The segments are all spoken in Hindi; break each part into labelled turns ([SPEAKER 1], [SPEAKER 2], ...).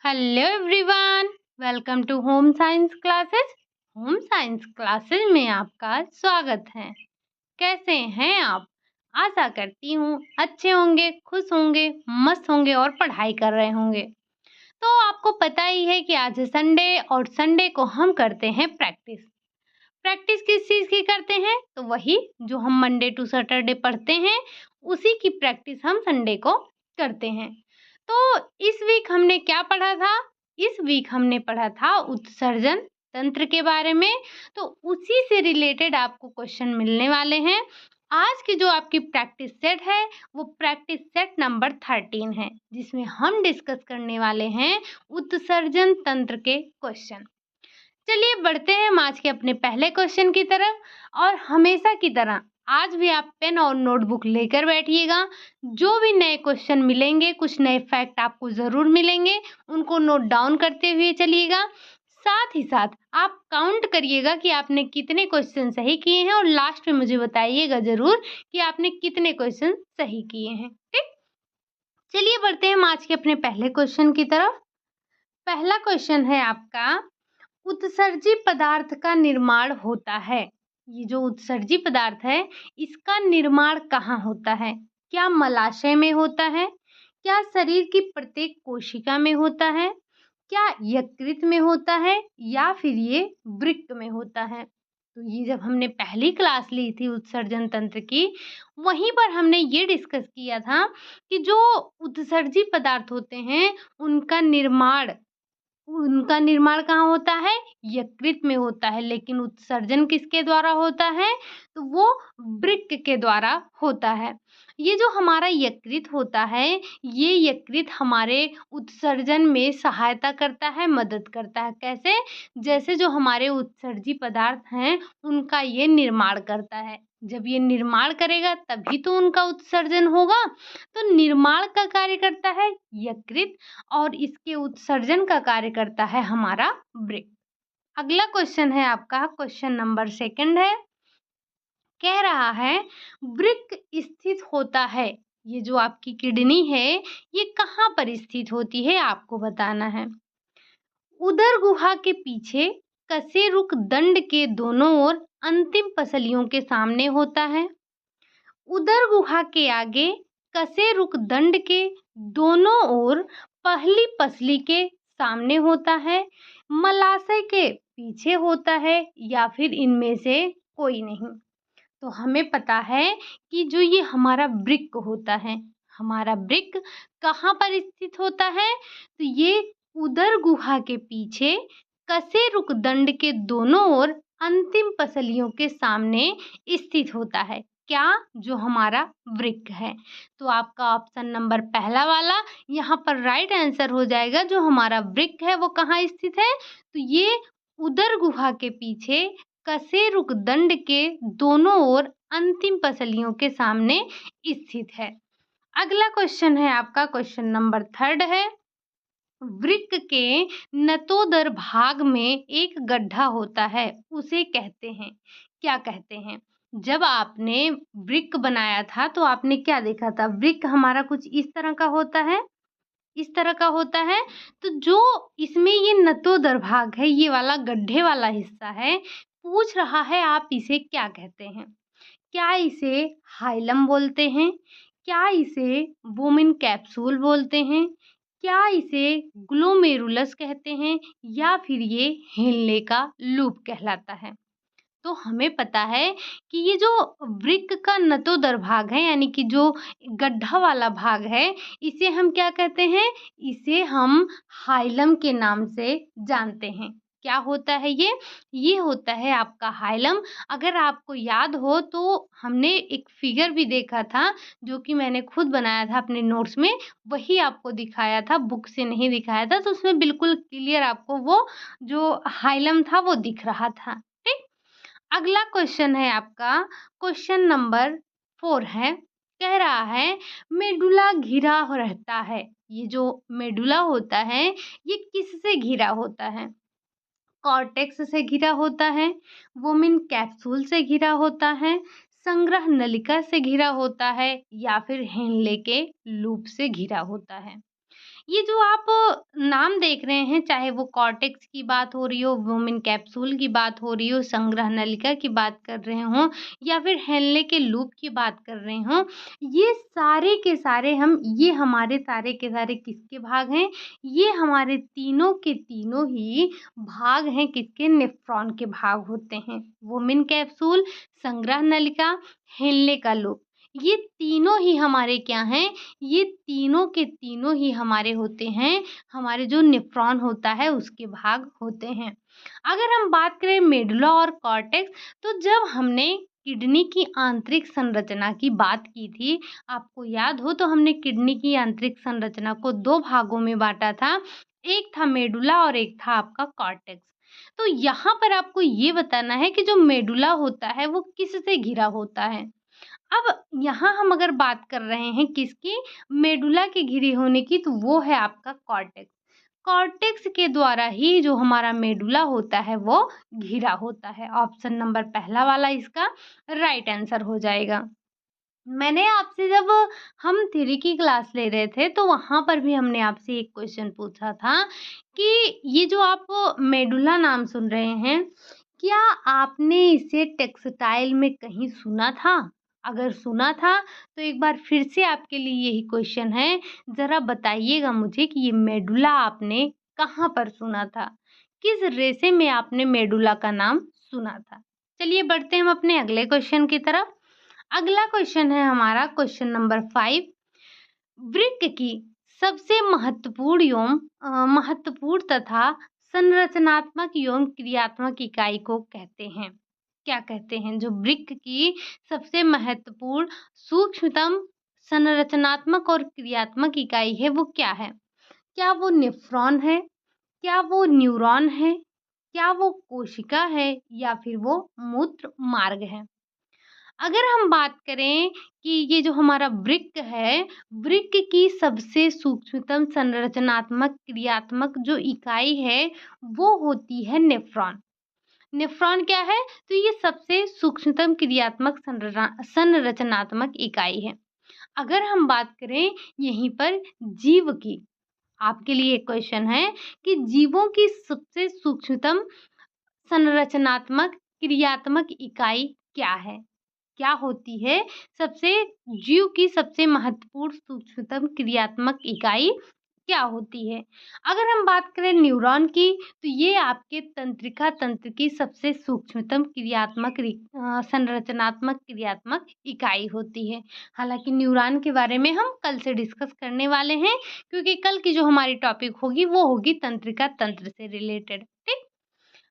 [SPEAKER 1] Hello everyone, welcome to home science classes. Home science classes में आपका स्वागत है। कैसे हैं आप? आशा करती हूँ अच्छे होंगे, खुश होंगे, मस्त होंगे और पढ़ाई कर रहे होंगे। तो आपको पता ही है कि आज है संडे और संडे को हम करते हैं प्रैक्टिस। प्रैक्टिस किस चीज़ की करते हैं? तो वही जो हम मंडे टू सैटरडे पढ़ते हैं, उसी की प्रैक्टिस हम संडे को करते हैं। तो इस वीक हमने क्या पढ़ा था? इस वीक हमने पढ़ा था उत्सर्जन तंत्र के बारे में। तो उसी से रिलेटेड आपको क्वेश्चन मिलने वाले हैं। आज की जो आपकी प्रैक्टिस सेट है, वो प्रैक्टिस सेट नंबर 13 है, जिसमें हम डिस्कस करने वाले हैं उत्सर्जन तंत्र के क्वेश्चन। चलिए बढ़ते हैं हम आज के अपने पहले क्वेश्चन की तरफ। और हमेशा की तरह आज भी आप पेन और नोटबुक लेकर बैठिएगा। जो भी नए क्वेश्चन मिलेंगे, कुछ नए फैक्ट आपको ज़रूर मिलेंगे, उनको नोट डाउन करते हुए चलिएगा। साथ ही साथ आप काउंट करिएगा कि आपने कितने क्वेश्चन सही किए हैं और लास्ट में मुझे बताइएगा ज़रूर कि आपने कितने क्वेश्चन सही किए हैं। ठीक, चलिए बढ़ते हैं हम आज के अपने पहले क्वेश्चन की तरफ। पहला क्वेश्चन है आपका, उत्सर्जी पदार्थ का निर्माण होता है। ये जो उत्सर्जी पदार्थ है, इसका निर्माण कहाँ होता है? क्या मलाशय में होता है? क्या शरीर की प्रत्येक कोशिका में होता है? क्या यकृत में होता है या फिर ये वृक्क में होता है? तो ये जब हमने पहली क्लास ली थी उत्सर्जन तंत्र की, वहीं पर हमने ये डिस्कस किया था कि जो उत्सर्जी पदार्थ होते हैं, उनका निर्माण कहाँ होता है? यकृत में होता है। लेकिन उत्सर्जन किसके द्वारा होता है? तो वो वृक्क के द्वारा होता है। ये जो हमारा यकृत होता है, ये यकृत हमारे उत्सर्जन में सहायता करता है, मदद करता है। कैसे? जैसे जो हमारे उत्सर्जी पदार्थ हैं, उनका ये निर्माण करता है। जब ये निर्माण करेगा तभी तो उनका उत्सर्जन होगा। तो निर्माण का कार्य करता है यकृत और इसके उत्सर्जन का कार्य करता है हमारा वृक्क। अगला क्वेश्चन है आपका, क्वेश्चन नंबर 2 है। कह रहा है वृक्क स्थित होता है, ये जो आपकी किडनी है, ये कहाँ पर स्थित होती है आपको बताना है। उदर गुहा के पीछे कशेरुक दंड के दोनों ओर अंतिम पसलियों के सामने होता है। उदर गुहा के आगे कशेरुक दंड के दोनों ओर पहली पसली के सामने होता है, मलाशय के पीछे होता है या फिर इनमें से कोई नहीं। तो हमें पता है कि जो ये हमारा वृक्क होता है, हमारा वृक्क कहाँ पर स्थित होता है? तो ये उदर गुहा के पीछे कशेरुक दंड के दोनों ओर अंतिम पसलियों के सामने स्थित होता है। क्या? जो हमारा वृक्क है। तो आपका ऑप्शन नंबर पहला वाला यहाँ पर राइट आंसर हो जाएगा। जो हमारा वृक्क है वो कहाँ स्थित है? तो ये उदर गुहा के पीछे कशेरुक दंड के दोनों ओर अंतिम पसलियों के सामने स्थित है। अगला क्वेश्चन है आपका, क्वेश्चन नंबर 3 है। वृक्क के नतोदर भाग में एक गड्ढा होता है, उसे कहते हैं, क्या कहते हैं? जब आपने वृक्क बनाया था तो आपने क्या देखा था? वृक्क हमारा कुछ इस तरह का होता है, इस तरह का होता है। तो जो इसमें ये नतोदर भाग है, ये वाला गड्ढे वाला हिस्सा है, पूछ रहा है आप इसे क्या कहते हैं? क्या इसे हाइलम बोलते हैं? क्या इसे वोमिन कैप्सूल बोलते हैं? क्या इसे ग्लोमेरुलस कहते हैं या फिर ये हेनले का लूप कहलाता है? तो हमें पता है कि ये जो वृक्क का नतोदर भाग है, यानी कि जो गड्ढा वाला भाग है, इसे हम क्या कहते हैं? इसे हम हाइलम के नाम से जानते हैं। क्या होता है ये? ये होता है आपका हाइलम। अगर आपको याद हो तो हमने एक फिगर भी देखा था, जो कि मैंने खुद बनाया था अपने नोट्स में, वही आपको दिखाया था, बुक से नहीं दिखाया था। तो उसमें बिल्कुल क्लियर आपको वो जो हाइलम था वो दिख रहा था। ठीक? अगला क्वेश्चन है आपका, क्वेश्चन नंबर 4 है। कह रहा है मेडुला घिरा रहता है। ये जो मेडुला होता है, ये किससे घिरा होता है? कॉर्टेक्स से घिरा होता है, वोमिन कैप्सूल से घिरा होता है, संग्रह नलिका से घिरा होता है या फिर हेनले के लूप से घिरा होता है। ये जो आप नाम देख रहे हैं, चाहे वो कॉर्टेक्स की बात हो रही हो, वुमेन कैप्सूल की बात हो रही हो, संग्रह नलिका की बात कर रहे हों या फिर हेनले के लूप की बात कर रहे हों, ये सारे के सारे ये हमारे सारे के सारे किसके भाग हैं? ये हमारे तीनों के तीनों ही भाग हैं किसके? नेफ्रॉन के भाग होते हैं। वुमेन कैप्सूल, संग्रह नलिका, हेनले का लूप। ये तीनों ही हमारे क्या हैं? ये तीनों के तीनों ही हमारे होते हैं, हमारे जो नेफ्रॉन होता है उसके भाग होते हैं। अगर हम बात करें मेडुला और कॉर्टेक्स, तो जब हमने किडनी की आंतरिक संरचना की बात की थी, आपको याद हो तो हमने किडनी की आंतरिक संरचना को 2 भागों में बाँटा था। एक था मेडुला और एक था आपका कॉर्टेक्स। तो यहाँ पर आपको ये बताना है कि जो मेडुला होता है वो किससे घिरा होता है? अब यहाँ हम अगर बात कर रहे हैं किसकी? मेडुला के घिरे होने की, तो वो है आपका कॉर्टेक्स। कॉर्टेक्स के द्वारा ही जो हमारा मेडुला होता है वो घिरा होता है। ऑप्शन नंबर पहला वाला इसका राइट आंसर हो जाएगा। मैंने आपसे जब हम थ्योरी की क्लास ले रहे थे, तो वहाँ पर भी हमने आपसे एक क्वेश्चन पूछा था कि ये जो आप मेडुला नाम सुन रहे हैं, क्या आपने इसे टेक्सटाइल में कहीं सुना था? अगर सुना था, तो एक बार फिर से आपके लिए यही क्वेश्चन है, ज़रा बताइएगा मुझे कि ये मेडुला आपने कहाँ पर सुना था? किस रेशे में आपने मेडुला का नाम सुना था? चलिए बढ़ते हैं हम अपने अगले क्वेश्चन की तरफ। अगला क्वेश्चन है हमारा क्वेश्चन नंबर 5। वृक्क की सबसे महत्वपूर्ण तथा संरचनात्मक एवं क्रियात्मक इकाई को कहते हैं? क्या कहते हैं? जो वृक्क की सबसे महत्वपूर्ण, सूक्ष्मतम, संरचनात्मक और क्रियात्मक इकाई है, वो क्या है? क्या वो नेफ्रॉन है? क्या वो न्यूरॉन है? क्या वो कोशिका है या फिर वो मूत्र मार्ग है? अगर हम बात करें कि ये जो हमारा वृक्क है, वृक्क की सबसे सूक्ष्मतम, संरचनात्मक, क्रियात्मक जो इकाई है, वो होती है नेफ्रॉन। नेफ्रॉन क्या है? तो ये सबसे सूक्ष्मतम, क्रियात्मक, संरचनात्मक इकाई है। अगर हम बात करें यहीं पर जीव की, आपके लिए एक क्वेश्चन है कि जीवों की सबसे सूक्ष्मतम, संरचनात्मक, क्रियात्मक इकाई क्या है? क्या होती है? सबसे जीव की सबसे महत्वपूर्ण, सूक्ष्मतम, क्रियात्मक इकाई क्या होती है? अगर हम बात करें न्यूरॉन की, तो ये आपके तंत्रिका तंत्र की सबसे सूक्ष्मतम, क्रियात्मक, संरचनात्मक, क्रियात्मक इकाई होती है। हालाँकि न्यूरॉन के बारे में हम कल से डिस्कस करने वाले हैं, क्योंकि कल की जो हमारी टॉपिक होगी वो होगी तंत्रिका तंत्र से रिलेटेड। ठीक?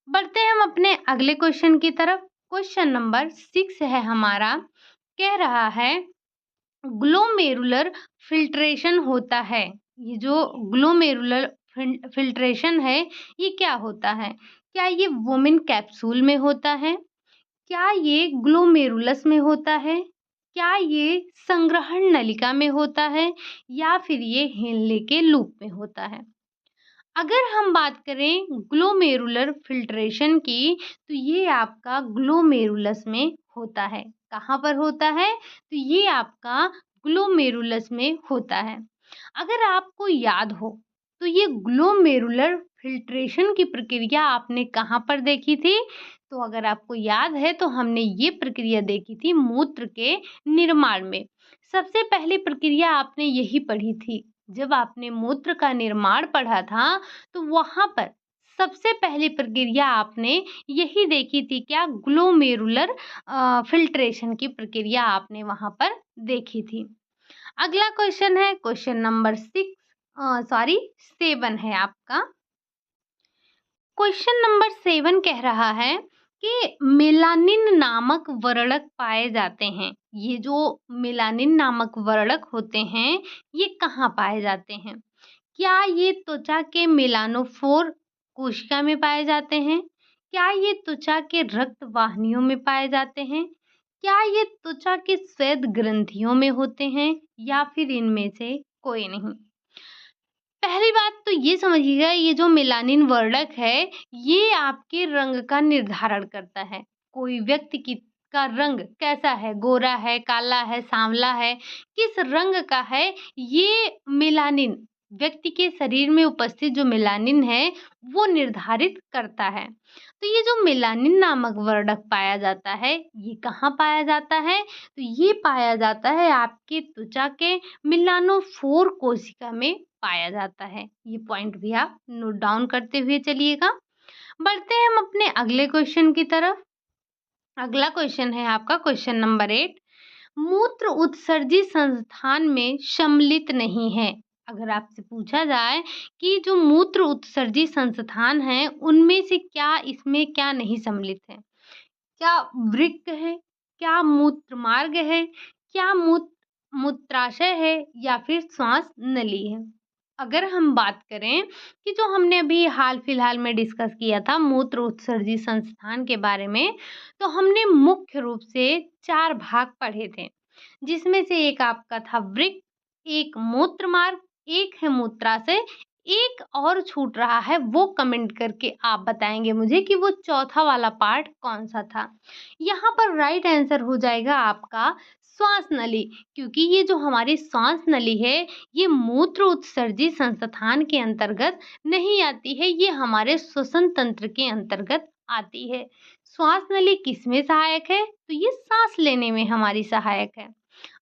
[SPEAKER 1] बढ़ते हैं हम अपने अगले क्वेश्चन की तरफ। क्वेश्चन नंबर 6 है हमारा, कह रहा है ग्लोमेरुलर फिल्ट्रेशन होता है। ये जो ग्लोमेरुलर फिल्ट्रेशन है, ये क्या होता है? क्या ये वुमेन कैप्सूल में होता है? क्या ये ग्लोमेरुलस में होता है? क्या ये संग्रहण नलिका में होता है या फिर ये हेनले के लूप में होता है? अगर हम बात करें ग्लोमेरुलर फिल्ट्रेशन की, तो ये आपका ग्लोमेरुलस में होता है। कहाँ पर होता है? तो ये आपका ग्लोमेरुलस में होता है। अगर आपको याद हो, तो ये ग्लोमेरुलर फिल्ट्रेशन की प्रक्रिया आपने कहाँ पर देखी थी? तो अगर आपको याद है, तो हमने ये प्रक्रिया देखी थी मूत्र के निर्माण में। सबसे पहली प्रक्रिया आपने यही पढ़ी थी। जब आपने मूत्र का निर्माण पढ़ा था, तो वहाँ पर सबसे पहली प्रक्रिया आपने यही देखी थी, क्या? ग्लोमेरुलर फिल्ट्रेशन की प्रक्रिया आपने वहाँ पर देखी थी। अगला क्वेश्चन है क्वेश्चन नंबर 7 है आपका। क्वेश्चन नंबर 7 कह रहा है कि मेलानिन नामक वर्णक पाए जाते हैं। ये जो मेलानिन नामक वर्णक होते हैं, ये कहाँ पाए जाते हैं? क्या ये त्वचा के मेलानोफोर कोशिका में पाए जाते हैं? क्या ये त्वचा के रक्त वाहिनियों में पाए जाते हैं? क्या ये त्वचा के श्वेत ग्रंथियों में होते हैं या फिर इनमें से कोई नहीं? पहली बात तो ये समझिएगा, ये जो मेलानिन वर्णक है, ये आपके रंग का निर्धारण करता है। कोई व्यक्ति की का रंग कैसा है, गोरा है, काला है, सांवला है, किस रंग का है, ये मेलानिन व्यक्ति के शरीर में उपस्थित जो मेलानिन है वो निर्धारित करता है। तो ये जो मेलानिन नामक वर्णक पाया जाता है, ये कहाँ पाया जाता है? तो ये पाया जाता है आपके त्वचा के मेलानोफोर कोशिका में पाया जाता है। ये पॉइंट भी आप नोट डाउन करते हुए चलिएगा। बढ़ते हैं हम अपने अगले क्वेश्चन की तरफ। अगला क्वेश्चन है आपका क्वेश्चन नंबर 8। मूत्र उत्सर्जी संस्थान में सम्मिलित नहीं है। अगर आपसे पूछा जाए कि जो मूत्र उत्सर्जी संस्थान हैं, उनमें से क्या इसमें क्या नहीं सम्मिलित है? क्या वृक्क है? क्या मूत्र मार्ग है? क्या मूत्राशय है या फिर श्वास नली है? अगर हम बात करें कि जो हमने अभी हाल फिलहाल में डिस्कस किया था मूत्र उत्सर्जी संस्थान के बारे में, तो हमने मुख्य रूप से 4 भाग पढ़े थे, जिसमें से एक आपका था वृक्क, एक मूत्र मार्ग, एक है मूत्राशय, एक और छूट रहा है, वो कमेंट करके आप बताएंगे मुझे कि वो चौथा वाला पार्ट कौन सा था। यहाँ पर राइट आंसर हो जाएगा आपका श्वास नली, क्योंकि ये जो हमारी श्वास नली है ये मूत्र उत्सर्जी संस्थान के अंतर्गत नहीं आती है, ये हमारे श्वसन तंत्र के अंतर्गत आती है। श्वास नली किसमें सहायक है? तो ये सांस लेने में हमारी सहायक है।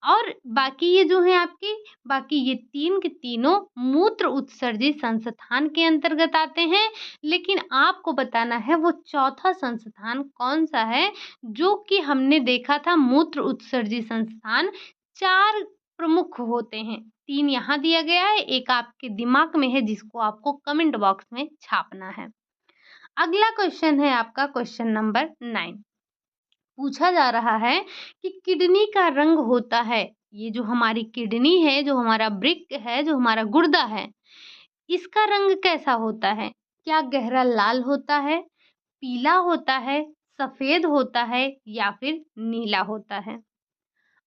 [SPEAKER 1] और बाकी ये जो है आपके बाकी ये 3 के तीनों मूत्र उत्सर्जी संस्थान के अंतर्गत आते हैं, लेकिन आपको बताना है वो चौथा संस्थान कौन सा है जो कि हमने देखा था मूत्र उत्सर्जी संस्थान 4 प्रमुख होते हैं। 3 यहाँ दिया गया है, एक आपके दिमाग में है जिसको आपको कमेंट बॉक्स में छापना है। अगला क्वेश्चन है आपका क्वेश्चन नंबर 9। पूछा जा रहा है कि किडनी का रंग होता है, ये जो हमारी किडनी है, जो हमारा वृक्क है, जो हमारा गुर्दा है, इसका रंग कैसा होता है? क्या गहरा लाल होता है, पीला होता है, सफेद होता है या फिर नीला होता है?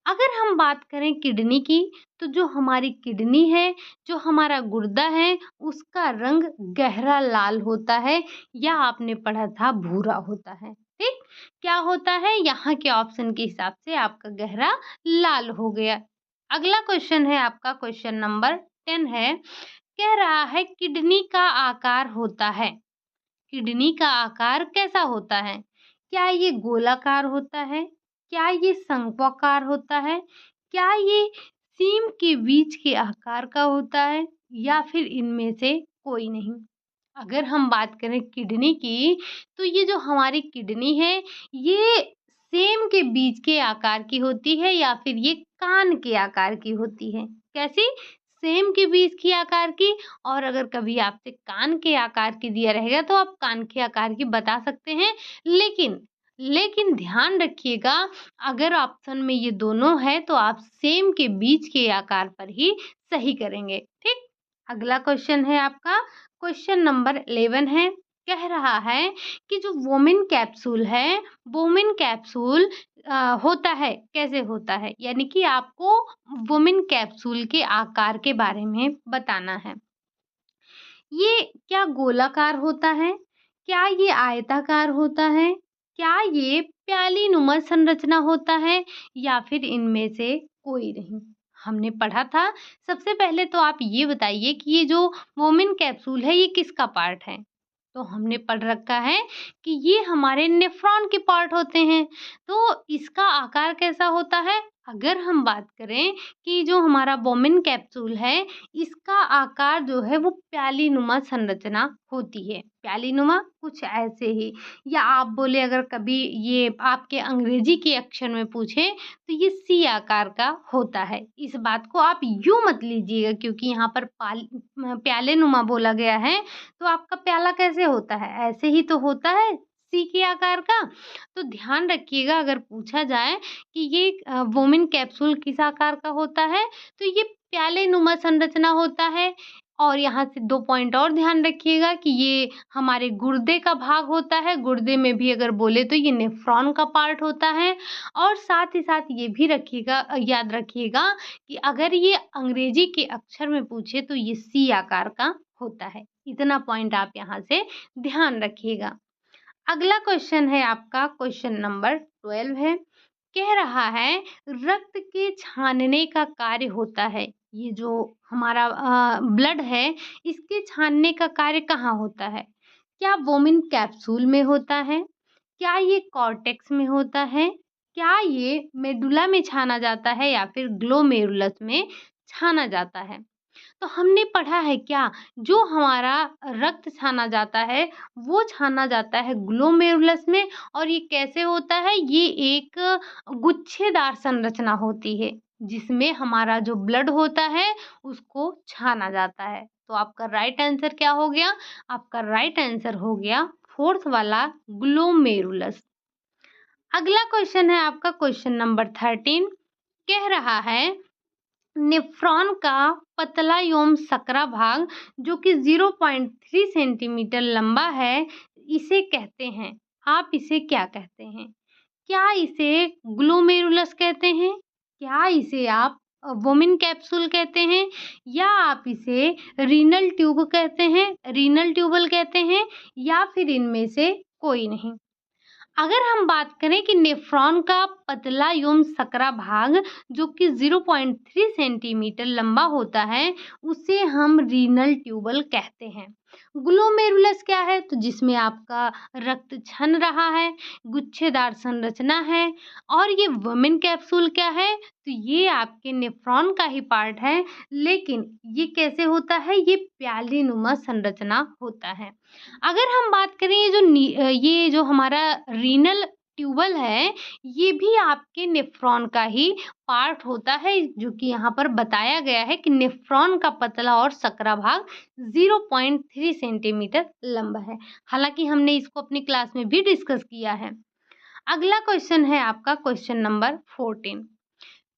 [SPEAKER 1] अगर हम बात करें किडनी की, तो जो हमारी किडनी है, जो हमारा गुर्दा है, उसका रंग गहरा लाल होता है या आपने पढ़ा था भूरा होता है। ठीक? क्या होता है? यहाँ के ऑप्शन के हिसाब से आपका गहरा लाल हो गया। अगला क्वेश्चन है आपका क्वेश्चन नंबर 10 है। कह रहा है किडनी का आकार होता है। किडनी का आकार कैसा होता है? क्या ये गोलाकार होता है? क्या ये शंक्वाकार होता है? क्या ये सीम के बीज के आकार का होता है या फिर इनमें से कोई नहीं? अगर हम बात करें किडनी की, तो ये जो हमारी किडनी है, ये सेम के बीज के आकार की होती है या फिर ये कान के आकार की होती है। कैसी? सेम के बीज की आकार की। और अगर कभी आपसे कान के आकार की दिया रहेगा तो आप कान के आकार की बता सकते हैं। लेकिन लेकिन ध्यान रखिएगा, अगर ऑप्शन में ये दोनों है तो आप सेम के बीज के आकार पर ही सही करेंगे। ठीक? अगला क्वेश्चन है आपका क्वेश्चन नंबर 11 है। कह रहा है कि जो वोमिन कैप्सूल है, वोमिन कैप्सूल होता है, कैसे होता है? यानी कि आपको वोमिन कैप्सूल के आकार के बारे में बताना है। ये क्या गोलाकार होता है? क्या ये आयताकार होता है? क्या ये प्यालीनुमा संरचना होता है या फिर इनमें से कोई नहीं? हमने पढ़ा था। सबसे पहले तो आप ये बताइए कि ये जो वोमिन कैप्सूल है ये किसका पार्ट है? तो हमने पढ़ रखा है कि ये हमारे नेफ्रॉन के पार्ट होते हैं। तो इसका आकार कैसा होता है? अगर हम बात करें कि जो हमारा वोमिन कैप्सूल है, इसका आकार जो है वो प्यालीनुमा संरचना होती है। प्यालीनुमा कुछ ऐसे ही, या आप बोले अगर कभी ये आपके अंग्रेजी के अक्षर में पूछे तो ये सी आकार का होता है। इस बात को आप यूँ मत लीजिएगा, क्योंकि यहाँ पर प्यालेनुमा बोला गया है, तो आपका प्याला कैसे होता है? ऐसे ही तो होता है, सी के आकार का। तो ध्यान रखिएगा, अगर पूछा जाए कि ये वोमिन कैप्सूल किस आकार का होता है, तो ये प्यालेनुमा संरचना होता है। और यहाँ से 2 पॉइंट और ध्यान रखिएगा कि ये हमारे गुर्दे का भाग होता है। गुर्दे में भी अगर बोले तो ये नेफ्रॉन का पार्ट होता है। और साथ ही साथ ये भी रखिएगा, याद रखिएगा कि अगर ये अंग्रेजी के अक्षर में पूछे तो ये सी आकार का होता है। इतना पॉइंट आप यहाँ से ध्यान रखिएगा। अगला क्वेश्चन है आपका क्वेश्चन नंबर 12 है। कह रहा है रक्त के छानने का कार्य होता है। ये जो हमारा ब्लड है, इसके छानने का कार्य कहाँ होता है? क्या वोमिन कैप्सूल में होता है? क्या ये कॉर्टेक्स में होता है? क्या ये मेडुला में छाना जाता है या फिर ग्लोमेरुलस में छाना जाता है? तो हमने पढ़ा है क्या, जो हमारा रक्त छाना जाता है, वो छाना जाता है ग्लोमेरुलस में। और ये कैसे होता है? ये एक गुच्छेदार संरचना होती है, जिसमें हमारा जो ब्लड होता है, उसको छाना जाता है। तो आपका राइट आंसर क्या हो गया? आपका राइट आंसर हो गया फोर्थ वाला, ग्लोमेरुलस। अगला क्वेश्चन है आपका क्वेश्चन नंबर 13। कह रहा है नेफ्रॉन का पतला एवं सकरा भाग जो कि 0.3 सेंटीमीटर लंबा है, इसे कहते हैं, आप इसे क्या कहते हैं? क्या इसे ग्लोमेरुलस कहते हैं? क्या इसे आप वोमिन कैप्सूल कहते हैं? या आप इसे रीनल ट्यूब कहते हैं, रीनल ट्यूबल कहते हैं, या फिर इनमें से कोई नहीं? अगर हम बात करें कि नेफ्रॉन का पतला एवं सकरा भाग जो कि 0.3 सेंटीमीटर लंबा होता है, उसे हम रीनल ट्यूबल कहते हैं। ग्लोमेरुलस क्या है? तो जिसमें आपका रक्त छन रहा है, गुच्छेदार संरचना है। और ये वुमेन कैप्सूल क्या है? तो ये आपके नेफ्रॉन का ही पार्ट है, लेकिन ये कैसे होता है? ये प्यालीनुमा संरचना होता है। अगर हम बात करें ये जो हमारा रीनल ट्यूबल है, ये भी आपके नेफ्रॉन का ही पार्ट होता है, जो कि यहाँ पर बताया गया है कि नेफ्रॉन का पतला और सकरा भाग 0.3 सेंटीमीटर लंबा है। हालाँकि हमने इसको अपनी क्लास में भी डिस्कस किया है। अगला क्वेश्चन है आपका क्वेश्चन नंबर 14।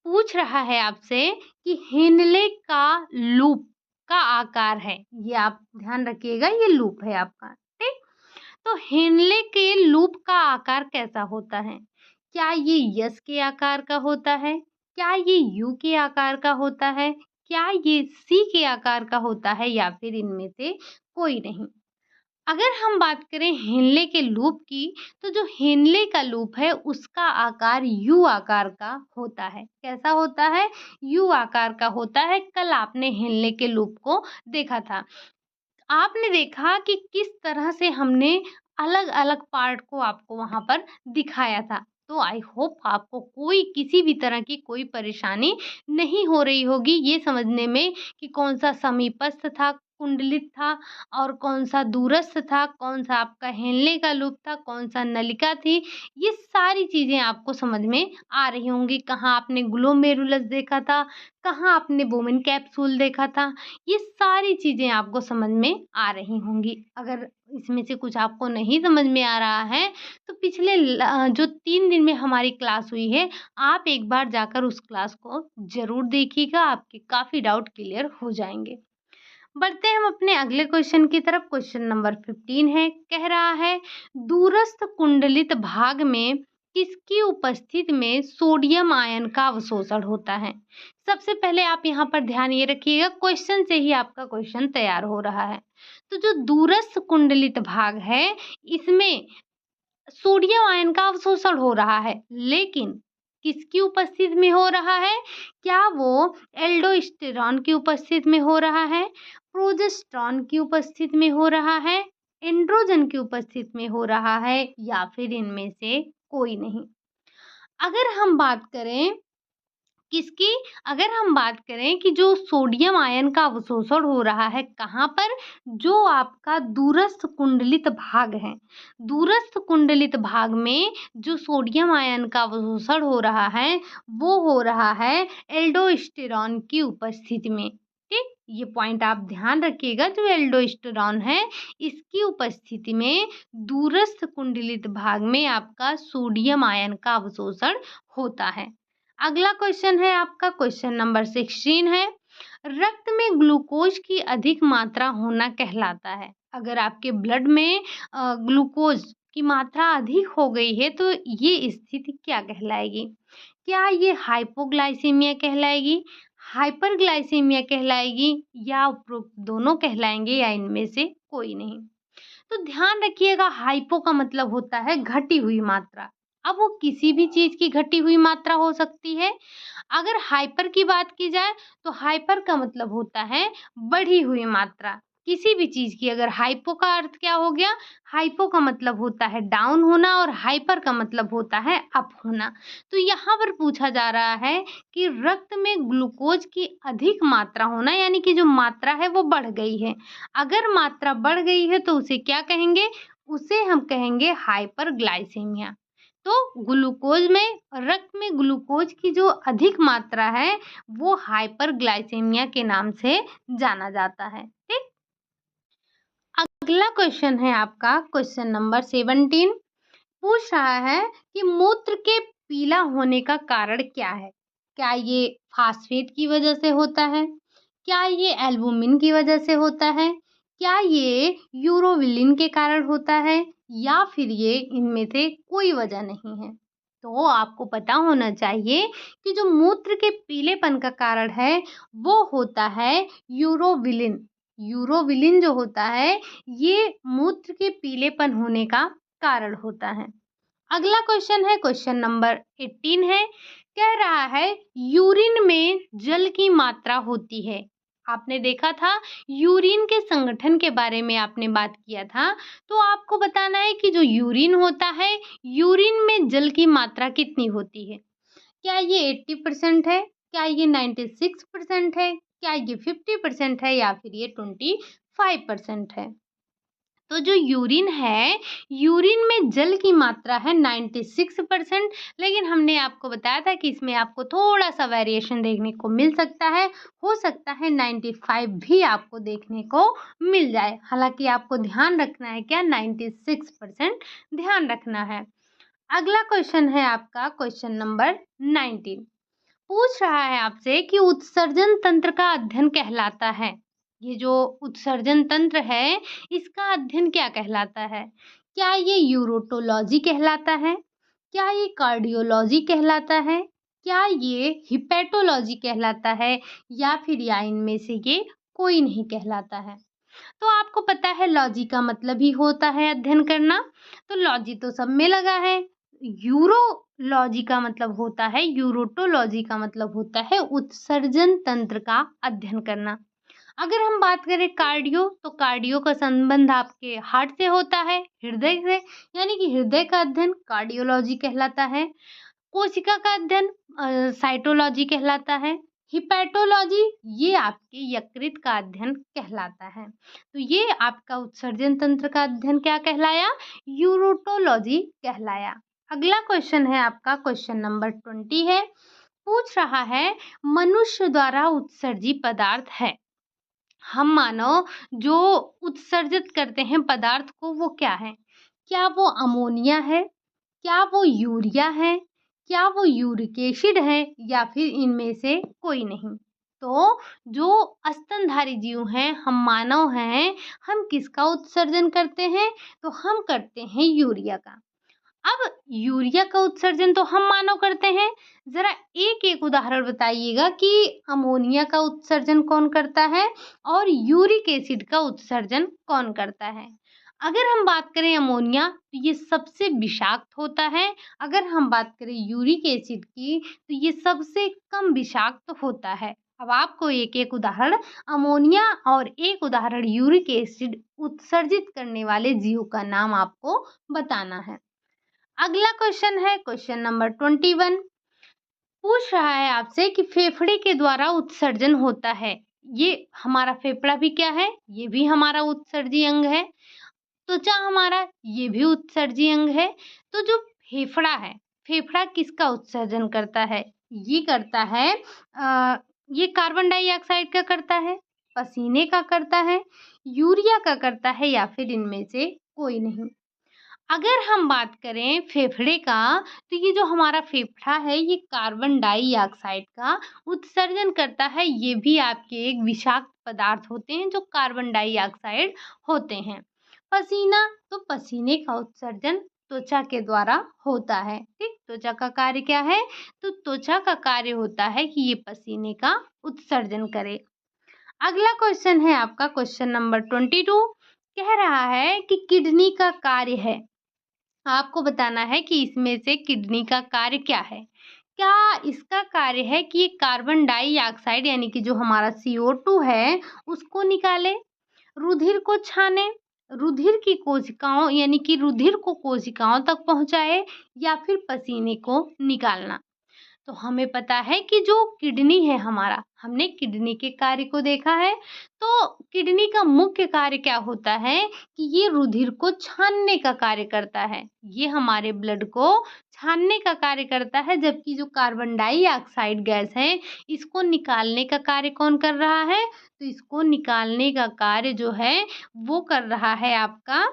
[SPEAKER 1] पूछ रहा है आपसे कि हेनले का लूप का आकार है। ये आप ध्यान रखिएगा, ये लूप है आपका, ठीक? तो हेनले के लूप का आकार कैसा होता है? क्या ये यस के आकार का होता है? क्या ये यू के आकार का होता है? क्या ये सी के आकार का होता है, या फिर इनमें से कोई नहीं? अगर हम बात करें हेनले के लूप की, तो जो हेनले का लूप है उसका आकार यू आकार का होता है। कैसा होता है? यू आकार का होता है। कल आपने हेनले के लूप को देखा था। आपने देखा कि किस तरह से हमने अलग-अलग पार्ट को आपको वहाँ पर दिखाया था। तो आई होप आपको कोई किसी भी तरह की कोई परेशानी नहीं हो रही होगी ये समझने में कि कौन-सा समीपस्थ था, कुंडलित था और कौन-सा दूरस्थ था, कौन-सा आपका हेनले का लूप था, कौन-सा नलिका थी। ये सारी चीज़ें आपको समझ में आ रही होंगी। कहाँ आपने ग्लोमेरुलस देखा था, कहाँ आपने वुमेन कैप्सूल देखा था। ये सारी चीज़ें आपको समझ में आ रही होंगी। अगर इसमें से कुछ आपको नहीं समझ में आ रहा है, तो पिछले जो 3 दिन में हमारी क्लास हुई है, आप एक बार जाकर उस क्लास को ज़रूर देखिएगा, आपके काफ़ी डाउट क्लियर हो जाएँगे। बढ़ते हैं हम अपने अगले क्वेश्चन की तरफ। क्वेश्चन नंबर 15 है, कह रहा है दूरस्थ कुंडलित भाग में किसकी उपस्थिति में सोडियम आयन का अवशोषण होता है? सबसे पहले आप यहाँ पर ध्यान ये रखिएगा, क्वेश्चन से ही आपका क्वेश्चन तैयार हो रहा है। तो जो दूरस्थ कुंडलित भाग है, इसमें सोडियम आयन का अवशोषण हो रहा है, लेकिन किसकी उपस्थिति में हो रहा है? क्या वो एल्डोस्टेरॉन की उपस्थिति में हो रहा है, प्रोजेस्टेरॉन की उपस्थिति में हो रहा है, एंड्रोजन की उपस्थिति में हो रहा है, या फिर इनमें से कोई नहीं? अगर हम बात करें किसकी? अगर हम बात करें कि जो सोडियम आयन का अवशोषण हो रहा है कहाँ पर? जो आपका दूरस्थ कुंडलित भाग है। दूरस्थ कुंडलित भाग में जो सोडियम आयन का अवशोषण हो रहा है, वो हो रहा है एल्डोस्टेरॉन की उपस्थिति में। ठीक? ये पॉइंट आप ध्यान रखिएगा, जो एल्डोस्टेरॉन है, इसकी उपस्थिति में दूरस्थ कुंडलित भाग में आपका सोडियम आयन का अवशोषण होता है। अगला क्वेश्चन है आपका क्वेश्चन नंबर 16 है, रक्त में ग्लूकोज की अधिक मात्रा होना कहलाता है। अगर आपके ब्लड में ग्लूकोज की मात्रा अधिक हो गई है, तो ये स्थिति क्या कहलाएगी? क्या ये हाइपोग्लाइसीमिया कहलाएगी, हाइपरग्लाइसीमिया कहलाएगी, या उपरोक्त दोनों कहलाएंगे, या इनमें से कोई नहीं? तो ध्यान रखिएगा, हाइपो का मतलब होता है घटी हुई मात्रा, अब वो किसी भी चीज़ की घटी हुई मात्रा हो सकती है। अगर हाइपर की बात की जाए तो हाइपर का मतलब होता है बढ़ी हुई मात्रा। किसी भी चीज़ की अगर हाइपो का अर्थ क्या हो गया? हाइपो का मतलब होता है डाउन होना और हाइपर का मतलब होता है अप होना। तो यहाँ पर पूछा जा रहा है कि रक्त में ग्लूकोज की अधिक मात्रा होना यानी कि जो मात्रा है वो बढ़ गई है। अगर मात्रा बढ़ गई है तो उसे क्या कहेंगे? उसे हम कहेंगे हाइपरग्लाइसेमिया। तो ग्लूकोज में रक्त में ग्लूकोज की जो अधिक मात्रा है वो हाइपरग्लाइसेमिया के नाम से जाना जाता है। ठीक। अगला क्वेश्चन है आपका क्वेश्चन नंबर 17। पूछ रहा है कि मूत्र के पीला होने का कारण क्या है? क्या ये फास्फेट की वजह से होता है? क्या ये एल्बुमिन की वजह से होता है? क्या ये यूरोविलिन के कारण होता है? या फिर ये इनमें से कोई वजह नहीं है? तो आपको पता होना चाहिए कि जो मूत्र के पीलेपन का कारण है वो होता है यूरोविलिन। यूरोविलिन जो होता है ये मूत्र के पीलेपन होने का कारण होता है। अगला क्वेश्चन है क्वेश्चन नंबर 18 है। कह रहा है यूरिन में जल की मात्रा होती है। आपने देखा था यूरिन के संगठन के बारे में आपने बात किया था। तो आपको बताना है कि जो यूरिन होता है यूरिन में जल की मात्रा कितनी होती है। क्या ये 80% है? क्या ये 96% है? क्या ये 50% है या फिर ये 25% है? तो जो यूरिन है, यूरिन में जल की मात्रा है 96%। लेकिन हमने आपको बताया था कि इसमें आपको थोड़ा-सा वेरिएशन देखने को मिल सकता है। हो सकता है 95 भी आपको देखने को मिल जाए। हालाँकि आपको ध्यान रखना है क्या 96% ध्यान रखना है। अगला क्वेश्चन है आपका क्वेश्चन नंबर 19। पूछ रहा है आपसे कि उत्सर्जन तंत्र का अध्ययन कहलाता है। ये जो उत्सर्जन तंत्र है, इसका अध्ययन क्या कहलाता है? क्या ये यूरोटोलॉजी कहलाता है? क्या ये कार्डियोलॉजी कहलाता है? क्या ये हिपैटोलॉजी कहलाता है? या फिर या इनमें से ये कोई नहीं कहलाता है? तो आपको पता है लॉजी का मतलब ही होता है अध्ययन करना। तो लॉजी तो सब में लगा है। यूरोलॉजी का मतलब होता है, यूरोटोलॉजी का मतलब होता है उत्सर्जन तंत्र का अध्ययन करना। अगर हम बात करें कार्डियो तो कार्डियो का संबंध आपके हार्ट से होता है, हृदय से, यानी कि हृदय का अध्ययन कार्डियोलॉजी कहलाता है। कोशिका का अध्ययन साइटोलॉजी कहलाता है। हिपैटोलॉजी ये आपके यकृत का अध्ययन कहलाता है। तो ये आपका उत्सर्जन तंत्र का अध्ययन क्या कहलाया? यूरोटोलॉजी कहलाया। अगला क्वेश्चन है आपका क्वेश्चन नंबर 20 है। पूछ रहा है मनुष्य द्वारा उत्सर्जित पदार्थ है। हम मानव जो उत्सर्जित करते हैं पदार्थ को वो क्या है? क्या वो अमोनिया है? क्या वो यूरिया है? क्या वो यूरिक एसिड है या फिर इनमें से कोई नहीं? तो जो स्तनधारी जीव हैं, हम मानव हैं, हम किसका उत्सर्जन करते हैं? तो हम करते हैं यूरिया का। अब यूरिया का उत्सर्जन तो हम मानव करते हैं। ज़रा एक-एक उदाहरण बताइएगा कि अमोनिया का उत्सर्जन कौन करता है और यूरिक एसिड का उत्सर्जन कौन करता है? अगर हम बात करें अमोनिया तो ये सबसे विषाक्त होता है। अगर हम बात करें यूरिक एसिड की तो ये सबसे कम विषाक्त होता है। अब आपको एक-एक उदाहरण अमोनिया और एक उदाहरण यूरिक एसिड उत्सर्जित करने वाले जीव का नाम आपको बताना है। अगला क्वेश्चन है क्वेश्चन नंबर 21। पूछ रहा है आपसे कि फेफड़े के द्वारा उत्सर्जन होता है। ये हमारा फेफड़ा भी क्या है? ये भी हमारा उत्सर्जी अंग है। त्वचा हमारा ये भी उत्सर्जी अंग है। तो जो फेफड़ा है, फेफड़ा किसका उत्सर्जन करता है? ये करता है ये कार्बन डाइऑक्साइड का करता है, पसीने का करता है, यूरिया का करता है या फिर इनमें से कोई नहीं। अगर हम बात करें फेफड़े का तो ये जो हमारा फेफड़ा है ये कार्बन डाइऑक्साइड का उत्सर्जन करता है। ये भी आपके एक विषाक्त पदार्थ होते हैं जो कार्बन डाइऑक्साइड होते हैं। पसीना तो पसीने का उत्सर्जन त्वचा के द्वारा होता है। ठीक, त्वचा का कार्य क्या है? तो त्वचा का कार्य होता है कि ये पसीने का उत्सर्जन करे। अगला क्वेश्चन है आपका क्वेश्चन नंबर 22। कह रहा है कि किडनी का कार्य है। आपको बताना है कि इसमें से किडनी का कार्य क्या है? क्या इसका कार्य है कि ये कार्बन डाइऑक्साइड यानी कि जो हमारा CO2 है, उसको निकाले, रुधिर को छाने, रुधिर की कोशिकाओं यानी कि रुधिर को कोशिकाओं तक पहुँचाए या फिर पसीने को निकालना। तो हमें पता है कि जो किडनी है हमारा, हमने किडनी के कार्य को देखा है। तो किडनी का मुख्य कार्य क्या होता है कि ये रुधिर को छानने का कार्य करता है। ये हमारे ब्लड को छानने का कार्य करता है, जबकि जो कार्बन डाइऑक्साइड गैस है, इसको निकालने का कार्य कौन कर रहा है? तो इसको निकालने का कार्य जो है, वो कर रहा है आपका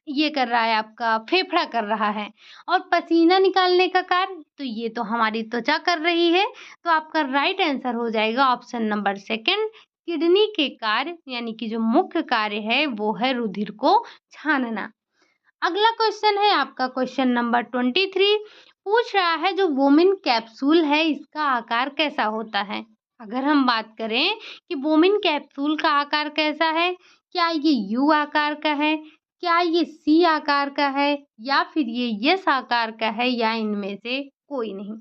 [SPEAKER 1] ये कर रहा है आपका फेफड़ा कर रहा है। और पसीना निकालने का कार्य तो ये तो हमारी त्वचा कर रही है। तो आपका राइट आंसर हो जाएगा ऑप्शन नंबर सेकंड। किडनी के कार्य यानी कि जो मुख्य कार्य है वो है रुधिर को छानना। अगला क्वेश्चन है आपका क्वेश्चन नंबर 23। पूछ रहा है जो वोमिन कैप्सूल है इसका आकार कैसा होता है? अगर हम बात करें कि वोमिन कैप्सूल का आकार कैसा है, क्या ये यू आकार का है, क्या ये सी आकार का है या फिर ये यस आकार का है या इनमें से कोई नहीं।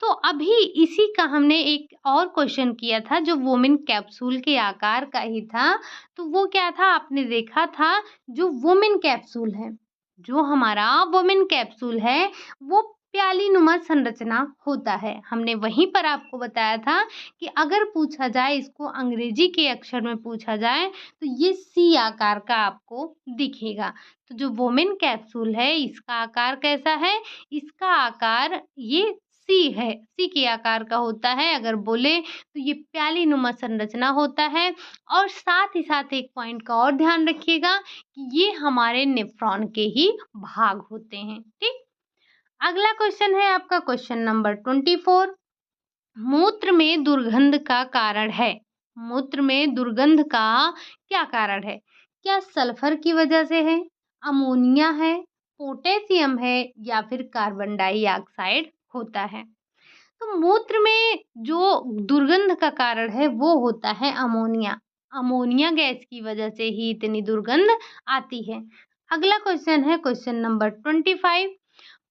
[SPEAKER 1] तो अभी इसी का हमने एक और क्वेश्चन किया था जो वोमिन कैप्सूल के आकार का ही था। तो वो क्या था, आपने देखा था जो वुमेन कैप्सूल है, जो हमारा वुमेन कैप्सूल है वो प्यालीनुमा संरचना होता है। हमने वहीं पर आपको बताया था कि अगर पूछा जाए इसको अंग्रेजी के अक्षर में पूछा जाए तो ये सी आकार का आपको दिखेगा। तो जो वुमेन कैप्सूल है इसका आकार कैसा है? इसका आकार ये सी है, सी के आकार का होता है। अगर बोले तो ये प्यालीनुमा संरचना होता है। और साथ ही साथ एक पॉइंट का और ध्यान रखिएगा कि ये हमारे नेफ्रॉन के ही भाग होते हैं। ठीक, अगला क्वेश्चन है आपका क्वेश्चन नंबर 24। मूत्र में दुर्गंध का कारण है। मूत्र में दुर्गंध का क्या कारण है? क्या सल्फर की वजह से है, अमोनिया है, पोटेशियम है या फिर कार्बन डाइऑक्साइड होता है? तो मूत्र में जो दुर्गंध का कारण है वो होता है अमोनिया। अमोनिया गैस की वजह से ही इतनी दुर्गंध आती है। अगला क्वेश्चन है क्वेश्चन नंबर 25।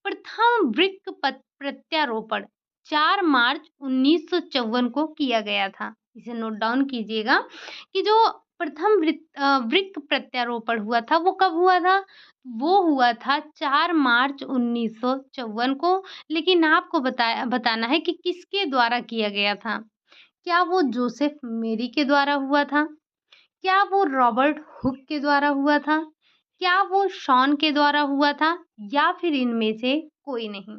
[SPEAKER 1] प्रथम वृक्क प्रत्यारोपण 4 मार्च 1954 को किया गया था। इसे नोट डाउन कीजिएगा कि जो प्रथम वृक्क प्रत्यारोपण हुआ था वो कब हुआ था? वो हुआ था 4 मार्च 1954 को। लेकिन आपको बताना है कि किसके द्वारा किया गया था। क्या वो जोसेफ मेरी के द्वारा हुआ था? क्या वो रॉबर्ट हुक के द्वारा हुआ था? क्या वो शॉन के द्वारा हुआ था या फिर इनमें से कोई नहीं?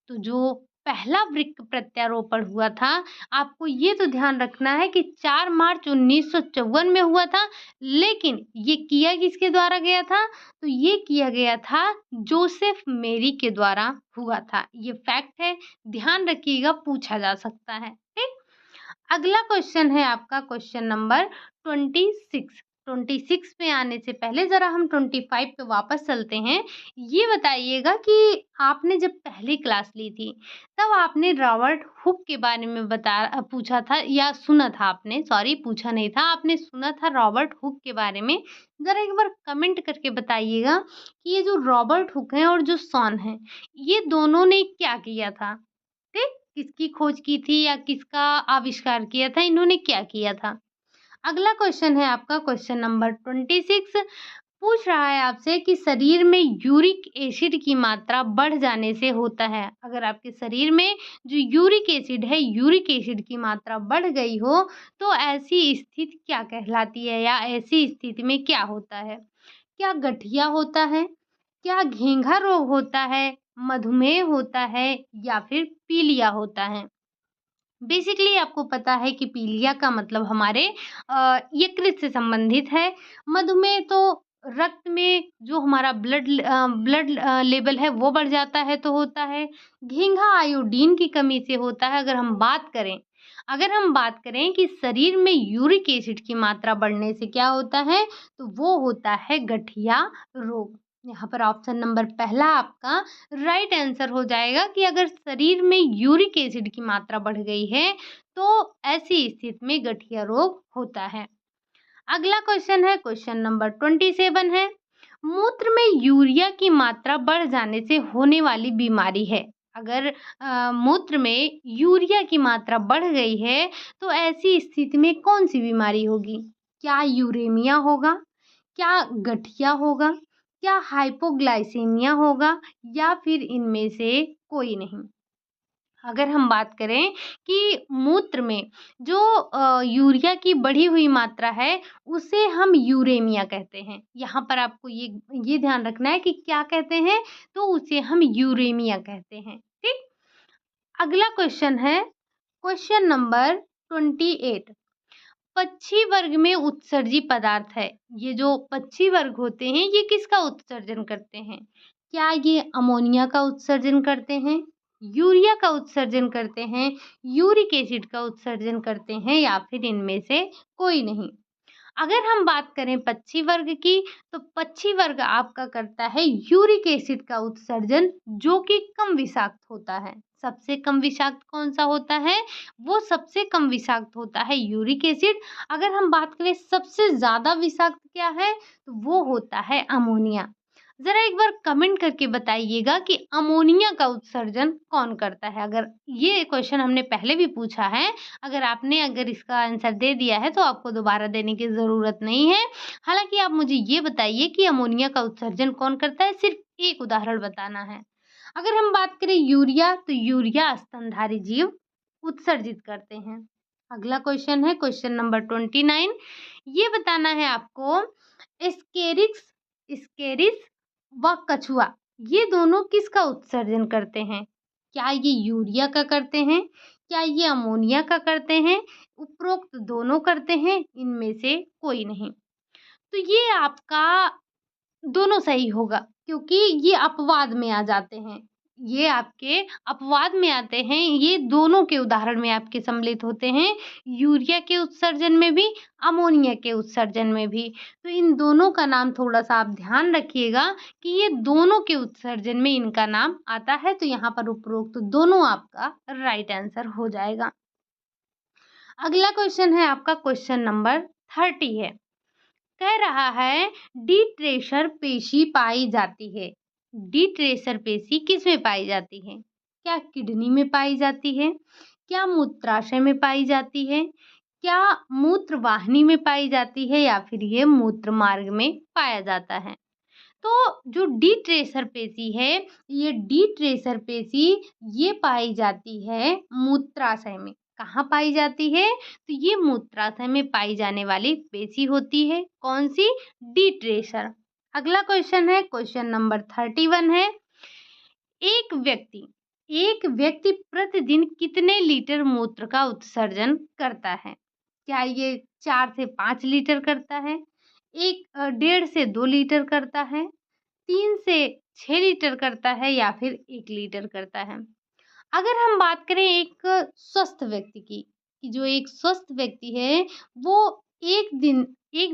[SPEAKER 1] तो जो पहला वृक्क प्रत्यारोपण हुआ था, आपको ये तो ध्यान रखना है कि 4 मार्च 1954 में हुआ था। लेकिन ये किया किसके द्वारा गया था? तो ये किया गया था जोसेफ मेरी के द्वारा हुआ था। ये फैक्ट है, ध्यान रखिएगा, पूछा जा सकता है। ठीक, अगला क्वेश्चन है आपका क्वेश्चन नंबर 26। 26 में आने से पहले ज़रा हम 25 पे वापस चलते हैं। ये बताइएगा कि आपने जब पहली क्लास ली थी, तब आपने रॉबर्ट हुक के बारे में पूछा था या सुना था आपने, सॉरी पूछा नहीं था, आपने सुना था रॉबर्ट हुक के बारे में। ज़रा एक बार कमेंट करके बताइएगा कि ये जो रॉबर्ट हुक हैं और जो शॉन हैं, ये दोनों ने क्या किया था? ठीक, किसकी खोज की थी या किसका आविष्कार किया था, इन्होंने क्या किया था? अगला क्वेश्चन है आपका क्वेश्चन नंबर 26। पूछ रहा है आपसे कि शरीर में यूरिक एसिड की मात्रा बढ़ जाने से होता है। अगर आपके शरीर में जो यूरिक एसिड है, यूरिक एसिड की मात्रा बढ़ गई हो तो ऐसी स्थिति क्या कहलाती है या ऐसी स्थिति में क्या होता है? क्या गठिया होता है? क्या घेंघा रोग होता है? मधुमेह होता है या फिर पीलिया होता है? बेसिकली आपको पता है कि पीलिया का मतलब हमारे यकृत से संबंधित है। मधुमेह तो रक्त में जो हमारा ब्लड लेवल है वो बढ़ जाता है तो होता है। घेंघा आयोडीन की कमी से होता है। अगर हम बात करें कि शरीर में यूरिक एसिड की मात्रा बढ़ने से क्या होता है, तो वो होता है गठिया रोग। यहाँ पर ऑप्शन नंबर पहला आपका राइट आंसर हो जाएगा कि अगर शरीर में यूरिक एसिड की मात्रा बढ़ गई है तो ऐसी स्थिति में गठिया रोग होता है। अगला क्वेश्चन है क्वेश्चन नंबर 27 है। मूत्र में यूरिया की मात्रा बढ़ जाने से होने वाली बीमारी है। अगर मूत्र में यूरिया की मात्रा बढ़ गई है, तो ऐसी स्थिति में कौन-सी बीमारी होगी? क्या यूरेमिया होगा? क्या गठिया होगा? क्या हाइपोग्लाइसेमिया होगा? या फिर इनमें से कोई नहीं? अगर हम बात करें कि मूत्र में जो यूरिया की बढ़ी हुई मात्रा है, उसे हम यूरेमिया कहते हैं। यहाँ पर आपको ये ध्यान रखना है कि क्या कहते हैं, तो उसे हम यूरेमिया कहते हैं। ठीक? अगला क्वेश्चन है, क्वेश्चन नंबर 28। पक्षी वर्ग में उत्सर्जी पदार्थ है। ये जो पक्षी वर्ग होते हैं, ये किसका उत्सर्जन करते हैं? क्या ये अमोनिया का उत्सर्जन करते हैं, यूरिया का उत्सर्जन करते हैं, यूरिक एसिड का उत्सर्जन करते हैं, या फिर इनमें से कोई नहीं? अगर हम बात करें पक्षी वर्ग की, तो पक्षी वर्ग आपका करता है यूरिक एसिड का उत्सर्जन, जो कि कम विषाक्त होता है। सबसे कम विषाक्त कौन सा होता है? वो सबसे कम विषाक्त होता है यूरिक एसिड। अगर हम बात करें सबसे ज़्यादा विषाक्त क्या है, तो वो होता है अमोनिया। ज़रा एक बार कमेंट करके बताइएगा कि अमोनिया का उत्सर्जन कौन करता है? अगर ये क्वेश्चन हमने पहले भी पूछा है, अगर इसका आंसर दे दिया है, तो आपको दोबारा देने की ज़रूरत नहीं है। हालाँकि आप मुझे ये बताइए कि अमोनिया का उत्सर्जन कौन करता है? सिर्फ़ एक उदाहरण बताना है। अगर हम बात करें यूरिया, तो यूरिया स्तनधारी जीव उत्सर्जित करते हैं। अगला क्वेश्चन है क्वेश्चन नंबर 29। ये बताना है आपको, एस्केरिक्स एस्केरिस व कछुआ, ये दोनों किसका उत्सर्जन करते हैं? क्या ये यूरिया का करते हैं? क्या ये अमोनिया का करते हैं? उपरोक्त दोनों करते हैं, इनमें से कोई नहीं। तो ये आपका दोनों सही होगा, क्योंकि ये अपवाद में आ जाते हैं। ये आपके अपवाद में आते हैं, ये दोनों के उदाहरण में आपके सम्मिलित होते हैं, यूरिया के उत्सर्जन में भी, अमोनिया के उत्सर्जन में भी। तो इन दोनों का नाम थोड़ा-सा आप ध्यान रखिएगा कि ये दोनों के उत्सर्जन में इनका नाम आता है, तो यहाँ पर उपरोक्त दोनों आपका राइट आंसर हो जाएगा। अगला क्वेश्चन है आपका क्वेश्चन नंबर 30 है। कह रहा है, डी ट्रेसर पेशी पाई जाती है। डी ट्रेसर पेशी किसमें पाई जाती है? क्या किडनी में पाई जाती है? क्या मूत्राशय में पाई जाती है? क्या मूत्र वाहिनी में पाई जाती है, या फिर ये मूत्र मार्ग में पाया जाता है? तो जो डी ट्रेसर पेशी है, ये डी ट्रेसर पेशी ये पाई जाती है मूत्राशय में। कहाँ पाई जाती है? तो ये मूत्राशय में पाई जाने वाली पेशी होती है। कौन सी? D tracer. अगला क्वेश्चन है क्वेश्चन नंबर 31 है। एक व्यक्ति एक व्यक्ति प्रतिदिन कितने लीटर मूत्र का उत्सर्जन करता है? क्या ये 4 से 5 लीटर करता है? 1 से 2 लीटर करता है? 3 से 6 लीटर करता है, या फिर 1 लीटर करता है? अगर हम बात करें एक स्वस्थ व्यक्ति की, कि जो एक स्वस्थ व्यक्ति है, वो एक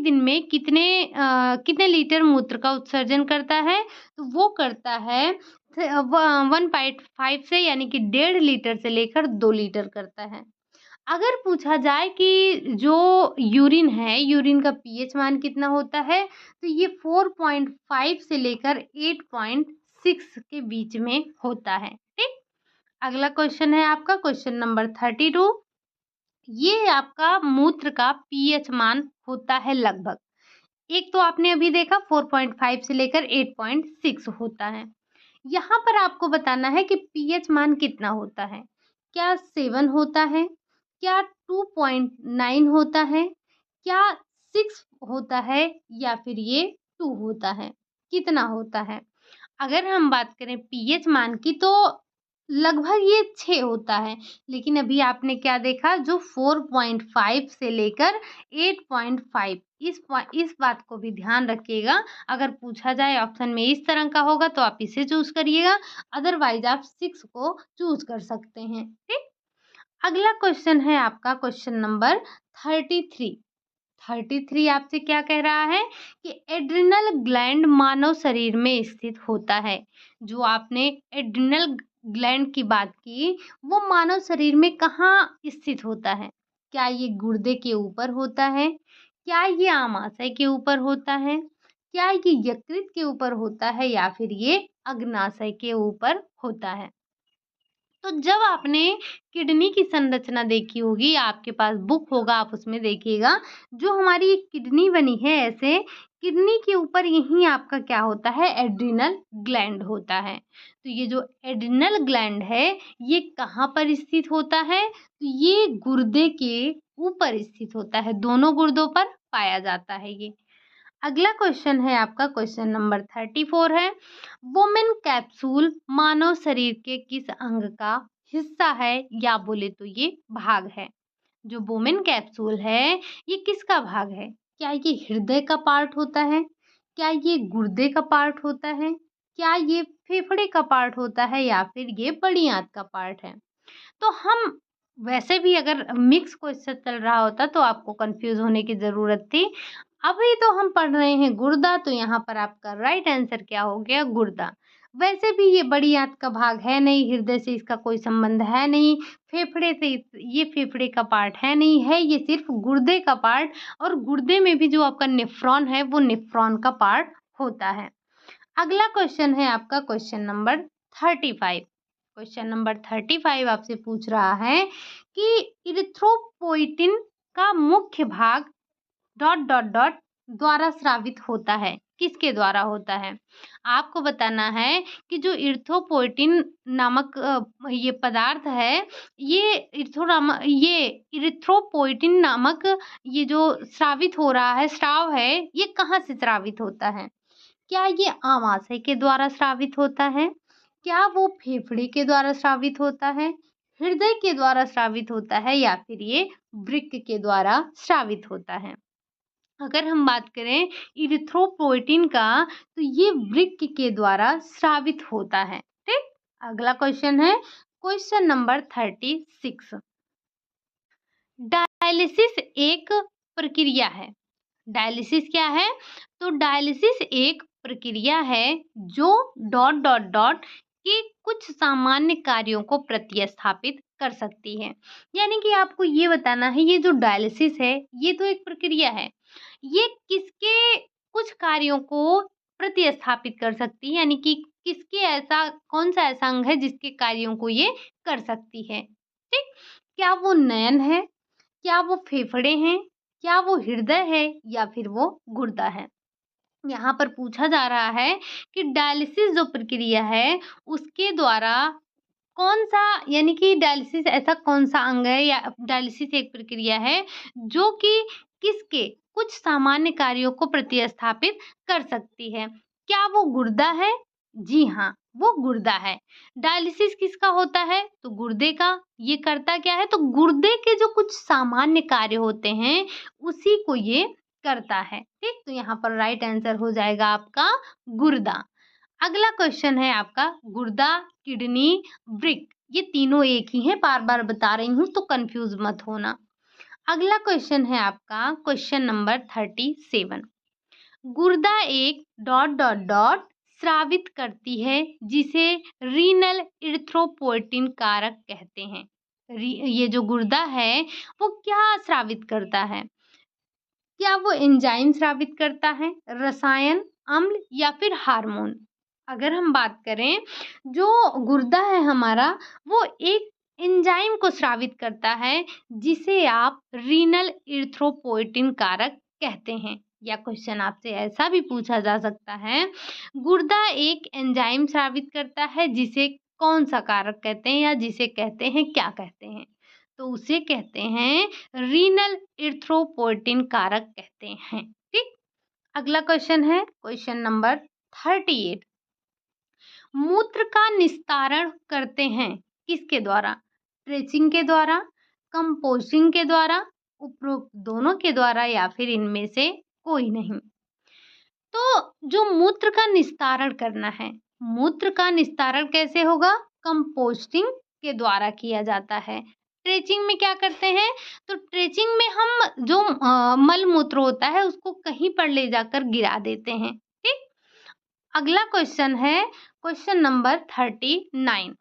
[SPEAKER 1] दिन में कितने लीटर मूत्र का उत्सर्जन करता है? तो वो करता है 1.5 से, यानी कि 1.5 लीटर से लेकर 2 लीटर करता है। अगर पूछा जाए कि जो यूरिन है, यूरिन का पीएच मान कितना होता है, तो ये 4.5 से लेकर 8.6 के बीच में होता है। ठीक? अगला क्वेश्चन है आपका क्वेश्चन नंबर 32। ये आपका मूत्र का पीएच मान होता है लगभग। एक तो आपने अभी देखा 4.5 से लेकर 8.6 होता है। यहाँ पर आपको बताना है कि पीएच मान कितना होता है। क्या 7 होता है? क्या 2.9 होता है? क्या 6 होता है, या फिर ये 2 होता है? कितना होता है? अगर हम बात करें पीएच मान की, तो लगभग ये 6 होता है। लेकिन अभी आपने क्या देखा, जो 4.5 से लेकर 8.5, इस बात को भी ध्यान रखिएगा। अगर पूछा जाए ऑप्शन में इस तरह का होगा, तो आप इसे चूज़ करिएगा, अदरवाइज़ आप 6 को चूज़ कर सकते हैं। ठीक? अगला क्वेश्चन है आपका क्वेश्चन नंबर 33। 33 आपसे क्या कह रहा है कि एड्रिनल ग्लैंड मानव शरीर में स्थित होता है। जो आपने एड्रिनल ग्लैंड की बात की, वो मानव शरीर में कहाँ स्थित होता है? क्या ये गुर्दे के ऊपर होता है? क्या ये आमाशय के ऊपर होता है? क्या ये यकृत के ऊपर होता है या फिर ये अग्नाशय के ऊपर होता है? तो जब आपने किडनी की संरचना देखी होगी, आपके पास बुक होगा, आप उसमें देखिएगा, जो हमारी किडनी बनी है ऐसे, किडनी के ऊपर यहीं आपका क्या होता है, एड्रिनल ग्लैंड होता है। तो ये जो एड्रिनल ग्लैंड है, ये कहाँ पर स्थित होता है? तो ये गुर्दे के ऊपर स्थित होता है, दोनों गुर्दों पर पाया जाता है ये। अगला क्वेश्चन है आपका, क्वेश्चन नंबर 34 है, वुमेन कैप्सूल मानव शरीर के किस अंग का हिस्सा है, या बोले तो ये भाग है? जो वुमेन कैप्सूल है, ये किसका भाग है? क्या ये हृदय का पार्ट होता है? क्या ये गुर्दे का पार्ट होता है? क्या ये फेफड़े का पार्ट होता है या फिर ये बड़ी आंत का पार्ट है? तो हम वैसे भी अगर मिक्स क्वेश्चन चल रहा होता तो आपको कंफ्यूज होने की ज़रूरत थी। अभी तो हम पढ़ रहे हैं गुर्दा, तो यहाँ पर आपका राइट आंसर क्या हो गया, गुर्दा। वैसे भी ये बड़ी आंत का भाग है नहीं, हृदय से इसका कोई संबंध है नहीं, फेफड़े से ये फेफड़े का पार्ट है नहीं, है ये सिर्फ गुर्दे का पार्ट, और गुर्दे में भी जो आपका नेफ्रॉन है वो नेफ्रॉन का पार्ट होता है। अगला क्वेश्चन है आपका, क्वेश्चन नंबर 35। क्वेश्चन नंबर 35 आपसे पूछ रहा है कि इरिथ्रोपोइटिन का मुख्य भाग डॉट डॉट डॉट द्वारा स्रावित होता है, किसके द्वारा होता है? आपको बताना है कि जो इरिथ्रोपोइटिन नामक ये पदार्थ है, ये इरिथ्रोपोइटिन नामक ये जो स्रावित हो रहा है, स्राव है, ये कहाँ से स्रावित होता है? क्या ये आमाशय के द्वारा स्रावित होता है? क्या वो फेफड़े के द्वारा स्रावित होता है? हृदय के द्वारा स्रावित होता है या फिर ये वृक्क के द्वारा स्रावित होता है? अगर हम बात करें इरिथ्रोपोइटिन का, तो ये वृक्क के द्वारा स्रावित होता है। ठीक, अगला क्वेश्चन है क्वेश्चन नंबर 36। डायलिसिस एक प्रक्रिया है। डायलिसिस क्या है? तो डायलिसिस एक प्रक्रिया है जो डॉट डॉट डॉट के कुछ सामान्य कार्यों को प्रतिस्थापित कर सकती है। यानी कि आपको ये बताना है, ये जो डायलिसिस है ये तो एक प्रक्रिया है, ये किसके कुछ कार्यों को प्रतिस्थापित कर सकती है, यानी कि किसके ऐसा कौन सा ऐसा अंग है जिसके कार्यों को ये कर सकती है। ठीक, क्या वो नयन है, क्या वो फेफड़े हैं, क्या वो हृदय है या फिर वो गुर्दा है? यहाँ पर पूछा जा रहा है कि डायलिसिस जो प्रक्रिया है उसके द्वारा कौन-सा, यानी कि डायलिसिस ऐसा कौन-सा अंग है या डायलिसिस एक प्रक्रिया है जो कि किसके कुछ सामान्य कार्यों को प्रतिस्थापित कर सकती है। क्या वो गुर्दा है? जी हाँ, वो गुर्दा है। डायलिसिस किसका होता है? तो गुर्दे का। ये करता क्या है? तो गुर्दे के जो कुछ सामान्य कार्य होते हैं, उसी को ये करता है। ठीक? तो यहाँ पर राइट आंसर हो जाएगा आपका गुर्दा। अगला क्वेश्चन है आपका, गुर्दा, किडनी, वृक्क, ये तीनों एक ही हैं, बार-बार बता रही हूँ तो कंफ्यूज मत होना। अगला क्वेश्चन है आपका, क्वेश्चन नंबर 37। गुर्दा एक डॉट डॉट डॉट स्रावित करती है जिसे रीनल इरिथ्रोपोइटिन कारक कहते हैं। ये जो गुर्दा है वो क्या स्रावित करता है? क्या वो एंजाइम स्रावित करता है, रसायन, अम्ल या फिर हार्मोन? अगर हम बात करें, जो गुर्दा है हमारा, वो एक एंजाइम को स्रावित करता है जिसे आप रीनल इरिथ्रोपोइटिन कारक कहते हैं। या क्वेश्चन आपसे ऐसा भी पूछा जा सकता है, गुर्दा एक एंजाइम स्रावित करता है जिसे कौन सा कारक कहते हैं, या जिसे कहते हैं क्या कहते हैं? तो उसे कहते हैं रीनल इरिथ्रोपोइटिन कारक कहते हैं। ठीक, अगला क्वेश्चन है क्वेश्चन नंबर 38। मूत्र का निस्तारण करते हैं किसके द्वारा? स्ट्रेचिंग के द्वारा, कंपोस्टिंग के द्वारा, उपरोक्त दोनों के द्वारा या फिर इनमें से कोई नहीं? तो जो मूत्र का निस्तारण करना है, मूत्र का निस्तारण कैसे होगा? कंपोस्टिंग के द्वारा किया जाता है। ट्रेचिंग में क्या करते हैं? तो ट्रेचिंग में हम जो मल मूत्र होता है उसको कहीं पर ले जाकर गिरा देते हैं। ठीक, अगला क्वेश्चन है क्वेश्चन नंबर 39।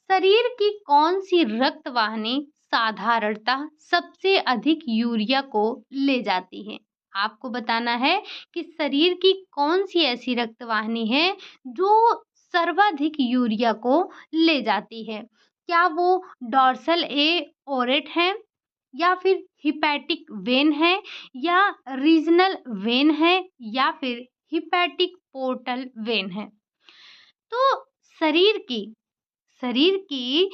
[SPEAKER 1] शरीर की कौन सी रक्त वाहिनी साधारणतः सबसे अधिक यूरिया को ले जाती है? आपको बताना है कि शरीर की कौन सी ऐसी रक्त वाहिनी है जो सर्वाधिक यूरिया को ले जाती है। क्या वो डोर्सल ए ओरेट है, या फिर हिपैटिक वेन है, या रीजनल वेन है, या फिर हिपैटिक पोर्टल वेन है। तो शरीर की शरीर की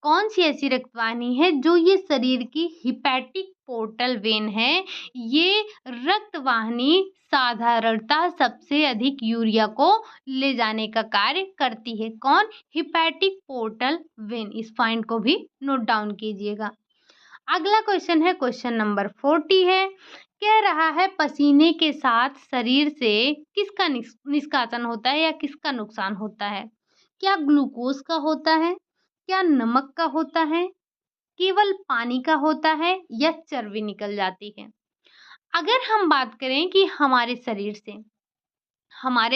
[SPEAKER 1] कौन सी ऐसी रक्तवाहिनी है जो ये शरीर की हिपैटिक पोर्टल वेन है, ये रक्तवाहिनी साधारणतः सबसे अधिक यूरिया को ले जाने का कार्य करती है। कौन? Hepatic portal vein. इस पॉइंट को भी नोट डाउन कीजिएगा। अगला क्वेश्चन है, क्वेश्चन नंबर 40 है। कह रहा है पसीने के साथ शरीर से किसका निष्कासन होता है या किसका नुकसान होता है? क्या ग्लूकोज का होता है, क्या नमक का होता है, केवल पानी का होता है, या चर्बी निकल जाती है? अगर हम बात करें कि हमारे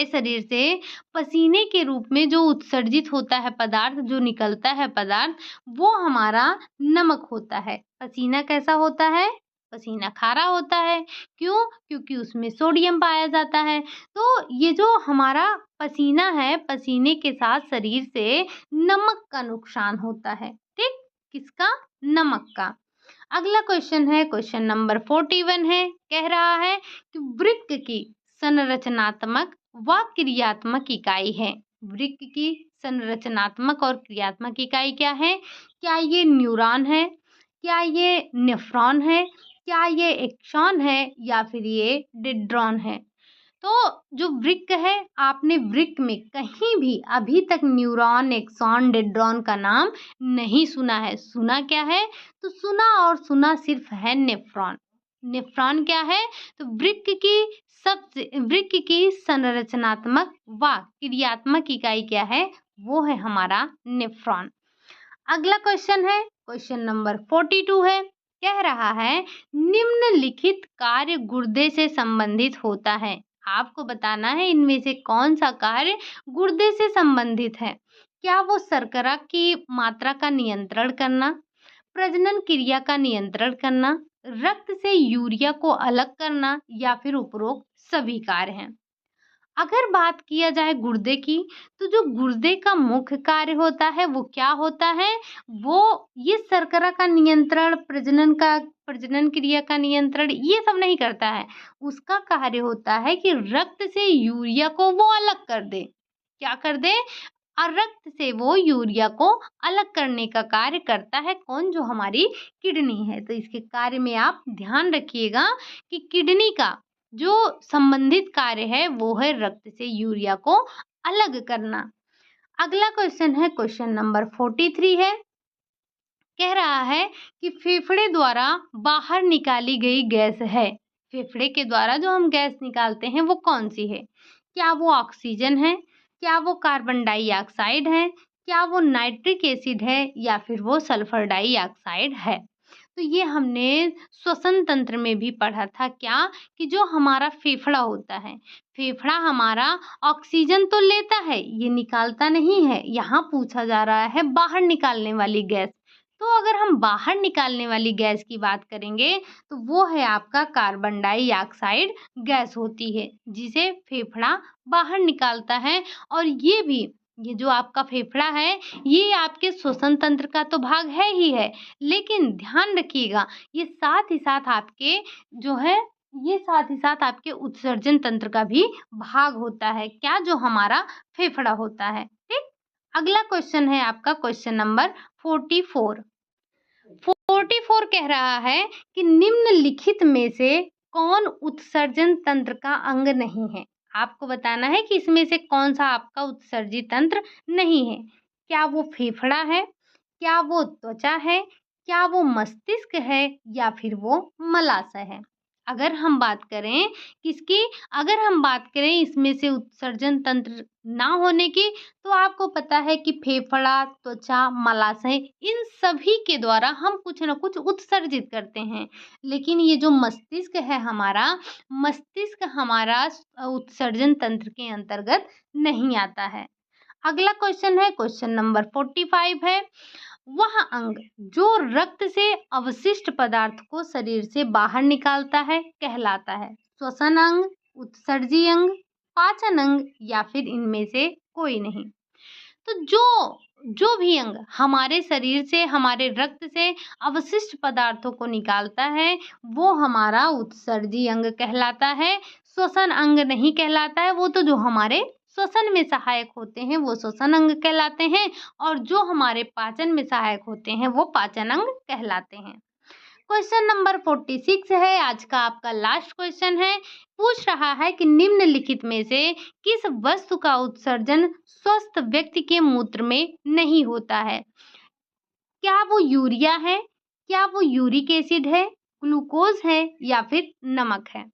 [SPEAKER 1] शरीर से पसीने के रूप में जो उत्सर्जित होता है पदार्थ, जो निकलता है पदार्थ, वो हमारा नमक होता है। पसीना कैसा होता है? पसीना खारा होता है। क्यों? क्योंकि उसमें सोडियम पाया जाता है। तो ये जो हमारा पसीना है, पसीने के साथ शरीर से नमक का नुकसान होता है। ठीक? किसका? नमक का। अगला क्वेश्चन है, क्वेश्चन नंबर 41 है। कह रहा है कि वृक्क की संरचनात्मक व क्रियात्मक इकाई है। वृक्क की संरचनात्मक और क्रियात्मक इकाई क्या है? क्या ये न्यूरॉन है, क्या ये नेफ्रॉन है, क्या ये एक्सॉन है, या फिर ये डेंड्रॉन है? तो जो वृक्क है, आपने वृक्क में कहीं भी अभी तक न्यूरॉन, एक्सॉन, डेंड्रॉन का नाम नहीं सुना है। सुना क्या है? तो सुना और सुना सिर्फ है नेफ्रॉन। नेफ्रॉन क्या है? तो वृक्क की संरचनात्मक व क्रियात्मक इकाई क्या है? वो है हमारा नेफ्रॉन। अगला क्वेश्चन है, क्वेश्चन नंबर 42 है। कह रहा है निम्नलिखित कार्य गुर्दे से संबंधित होता है। आपको बताना है इनमें से कौन सा कार्य गुर्दे से संबंधित है। क्या वो शर्करा की मात्रा का नियंत्रण करना, प्रजनन क्रिया का नियंत्रण करना, रक्त से यूरिया को अलग करना, या फिर उपरोक्त सभी कार्य हैं? अगर बात किया जाए गुर्दे की, तो जो गुर्दे का मुख्य कार्य होता है वो क्या होता है? वो ये शर्करा का नियंत्रण, प्रजनन क्रिया का नियंत्रण ये सब नहीं करता है। उसका कार्य होता है कि रक्त से यूरिया को वो अलग कर दे। क्या कर दे? और रक्त से वो यूरिया को अलग करने का कार्य करता है। कौन? जो हमारी किडनी है। तो इसके कार्य में आप ध्यान रखिएगा कि किडनी का जो संबंधित कार्य है वो है रक्त से यूरिया को अलग करना। अगला क्वेश्चन है, क्वेश्चन नंबर 43 है। कह रहा है कि फेफड़े द्वारा बाहर निकाली गई गैस है। फेफड़े के द्वारा जो हम गैस निकालते हैं वो कौन सी है? क्या वो ऑक्सीजन है, क्या वो कार्बन डाइऑक्साइड है, क्या वो नाइट्रिक एसिड है, या फिर वो सल्फर डाइऑक्साइड है? तो ये हमने श्वसन तंत्र में भी पढ़ा था। क्या? कि जो हमारा फेफड़ा होता है, फेफड़ा हमारा ऑक्सीजन तो लेता है, ये निकालता नहीं है। यहाँ पूछा जा रहा है बाहर निकालने वाली गैस। तो अगर हम बाहर निकालने वाली गैस की बात करेंगे तो वो है आपका कार्बन डाइऑक्साइड गैस होती है, जिसे फेफड़ा बाहर निकालता है। और ये जो आपका फेफड़ा है, ये आपके श्वसन तंत्र का तो भाग है ही है, लेकिन ध्यान रखिएगा ये साथ ही साथ आपके उत्सर्जन तंत्र का भी भाग होता है। क्या? जो हमारा फेफड़ा होता है। ठीक? अगला क्वेश्चन है आपका क्वेश्चन नंबर 44। 44 कह रहा है कि निम्नलिखित में से कौन उत्सर्जन तंत्र का अंग नहीं है? आपको बताना है कि इसमें से कौन सा आपका उत्सर्जी तंत्र नहीं है। क्या वो फेफड़ा है, क्या वो त्वचा है, क्या वो मस्तिष्क है, या फिर वो मलाशय है? अगर हम बात करें किसकी, अगर हम बात करें इसमें से उत्सर्जन तंत्र ना होने की, तो आपको पता है कि फेफड़ा, त्वचा, मलाशय इन सभी के द्वारा हम कुछ न कुछ उत्सर्जित करते हैं। लेकिन ये जो मस्तिष्क है हमारा, मस्तिष्क हमारा उत्सर्जन तंत्र के अंतर्गत नहीं आता है। अगला क्वेश्चन है, क्वेश्चन नंबर 45 है। वह अंग जो रक्त से अवशिष्ट पदार्थ को शरीर से बाहर निकालता है कहलाता है। श्वसन अंग, उत्सर्जी अंग, पाचन अंग या फिर इनमें से कोई नहीं। तो जो जो भी अंग हमारे शरीर से, हमारे रक्त से अवशिष्ट पदार्थों को निकालता है, वो हमारा उत्सर्जी अंग कहलाता है। श्वसन अंग नहीं कहलाता है, वो तो जो हमारे श्वसन में सहायक होते हैं वो श्वसन अंग कहलाते हैं, और जो हमारे पाचन में सहायक होते हैं वो पाचन अंग कहलाते हैं। क्वेश्चन नंबर 46 है, आज का आपका लास्ट क्वेश्चन है। पूछ रहा है कि निम्नलिखित में से किस वस्तु का उत्सर्जन स्वस्थ व्यक्ति के मूत्र में नहीं होता है? क्या वो यूरिया है, क्या वो यूरिक एसिड है, ग्लूकोज है या फिर नमक है?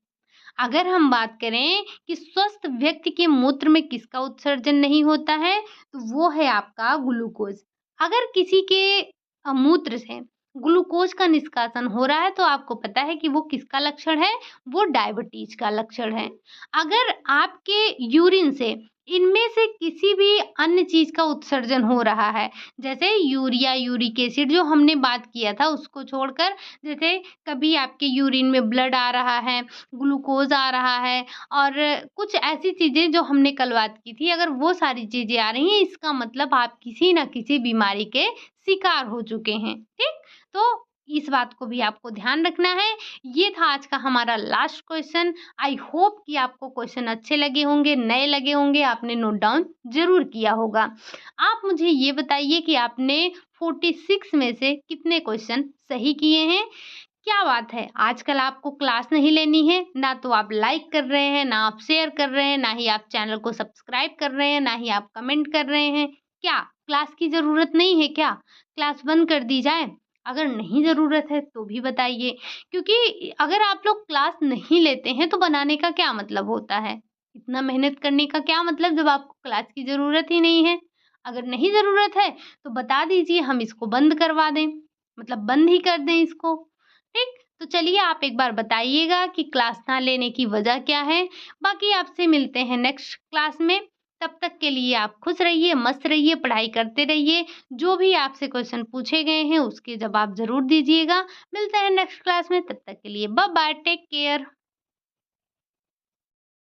[SPEAKER 1] अगर हम बात करें कि स्वस्थ व्यक्ति के मूत्र में किसका उत्सर्जन नहीं होता है, तो वो है आपका ग्लूकोज। अगर किसी के मूत्र से ग्लूकोज का निष्कासन हो रहा है तो आपको पता है कि वो किसका लक्षण है, वो डायबिटीज का लक्षण है। अगर आपके यूरिन से इनमें से किसी भी अन्य चीज का उत्सर्जन हो रहा है, जैसे यूरिया, यूरिक एसिड जो हमने बात किया था उसको छोड़कर, जैसे कभी आपके यूरिन में ब्लड आ रहा है, ग्लूकोज आ रहा है और कुछ ऐसी चीज़ें जो हमने कल बात की थी, अगर वो सारी चीज़ें आ रही हैं, इसका मतलब आप किसी न किसी बीमारी के शिकार हो चुके हैं। ठीक? तो इस बात को भी आपको ध्यान रखना है। ये था आज का हमारा लास्ट क्वेश्चन। आई होप कि आपको क्वेश्चन अच्छे लगे होंगे, नए लगे होंगे, आपने नोट डाउन ज़रूर किया होगा। आप मुझे ये बताइए कि आपने 46 में से कितने क्वेश्चन सही किए हैं? क्या बात है, आजकल आपको क्लास नहीं लेनी है, ना तो आप लाइक कर रहे हैं, ना आप शेयर कर रहे हैं, ना ही आप चैनल को सब्सक्राइब कर रहे हैं, ना ही आप कमेंट कर रहे हैं। क्या क्लास की ज़रूरत नहीं है क्या? क्लास बंद कर दी जाए? अगर नहीं ज़रूरत है तो भी बताइए, क्योंकि अगर आप लोग क्लास नहीं लेते हैं तो बनाने का क्या मतलब होता है? इतना मेहनत करने का क्या मतलब जब आपको क्लास की ज़रूरत ही नहीं है? अगर नहीं ज़रूरत है तो बता दीजिए, हम इसको बंद करवा दें, मतलब बंद ही कर दें इसको। ठीक? तो चलिए आप एक बार बताइएगा कि क्लास ना लेने की वजह क्या है? बाकी आपसे मिलते हैं नेक्स्ट क्लास में। तब तक के लिए आप खुश रहिए, मस्त रहिए, पढ़ाई करते रहिए। जो भी आपसे क्वेश्चन पूछे गए हैं उसके जवाब ज़रूर दीजिएगा। मिलते हैं नेक्स्ट क्लास में, तब तक के लिए बाय बाय, टेक केयर।